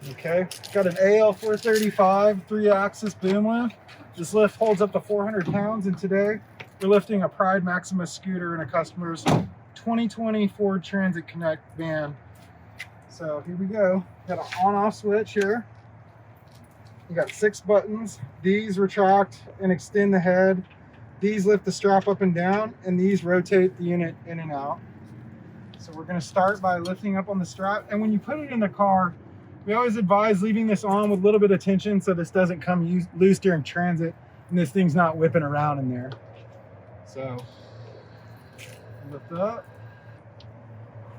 Okay, got an AL435 3-axis boom lift. This lift holds up to 400 pounds, and today we're lifting a Pride Maxima Scooter in a customer's 2020 Ford Transit Connect van. So here we go. Got an on-off switch here. You got 6 buttons. These retract and extend the head. These lift the strap up and down, and these rotate the unit in and out. So we're going to start by lifting up on the strap. And when you put it in the car, we always advise leaving this on with a little bit of tension so this doesn't come loose during transit and this thing's not whipping around in there. So lift up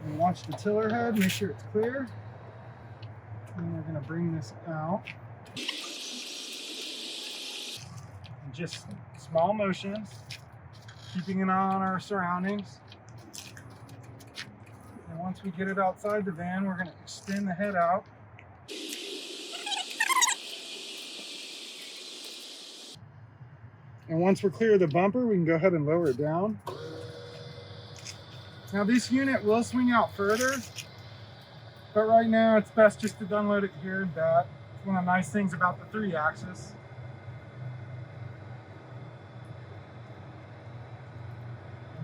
and watch the tiller head, make sure it's clear. And we're going to bring this out. And just small motions, keeping an eye on our surroundings. And once we get it outside the van, we're going to extend the head out. And once we're clear of the bumper, we can go ahead and lower it down. Now this unit will swing out further, but right now it's best just to unload it here and that. It's one of the nice things about the 3-axis.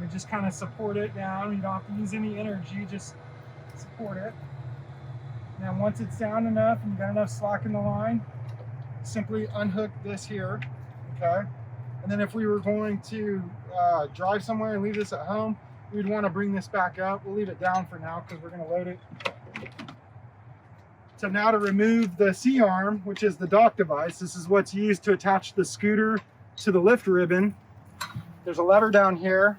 We just kind of support it down. You don't have to use any energy, just support it. Now once it's down enough and you got enough slack in the line, simply unhook this here, okay? And then if we were going to drive somewhere and leave this at home, we'd want to bring this back up. We'll leave it down for now because we're going to load it. So now to remove the C-arm, which is the dock device, this is what's used to attach the scooter to the lift ribbon. There's a lever down here.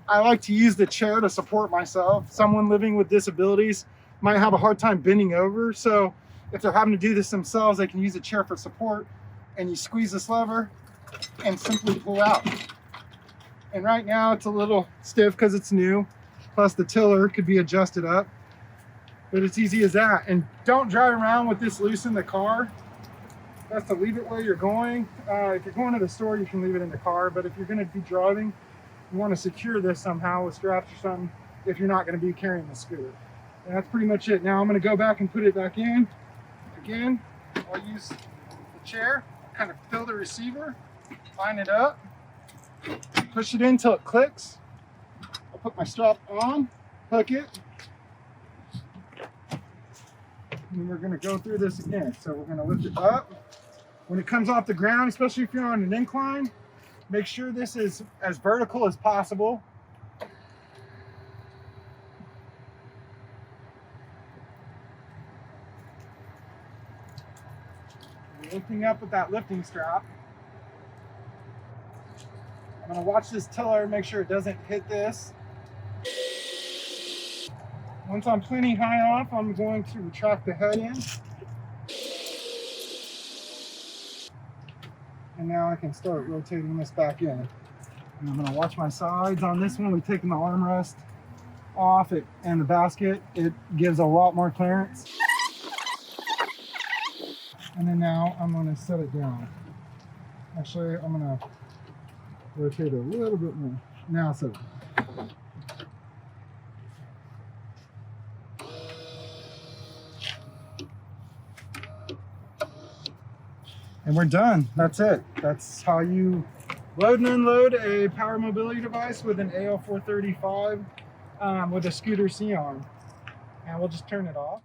I like to use the chair to support myself. Someone living with disabilities might have a hard time bending over. So if they're having to do this themselves, they can use a chair for support. And you squeeze this lever and simply pull out. And right now it's a little stiff because it's new. Plus the tiller could be adjusted up. But it's easy as that. And don't drive around with this loose in the car. Best to leave it where you're going. If you're going to the store, you can leave it in the car. But if you're going to be driving, you want to secure this somehow with straps or something if you're not going to be carrying the scooter. And that's pretty much it. Now I'm going to go back and put it back in. Again, I'll use the chair, kind of fill the receiver, line it up, push it in until it clicks. I'll put my strap on, hook it, and we're going to go through this again. So we're going to lift it up. When it comes off the ground, especially if you're on an incline, make sure this is as vertical as possible. Lifting up with that lifting strap. I'm going to watch this tiller, make sure it doesn't hit this. Once I'm plenty high off, I'm going to retract the head in. And now I can start rotating this back in. And I'm going to watch my sides on this one. We've taken the armrest off it and the basket. It gives a lot more clearance. And then now I'm going to set it down. Actually, I'm going to rotate it a little bit more. Now set it down. And we're done. That's it. That's how you load and unload a power mobility device with an AL435 with a scooter C-arm. And we'll just turn it off.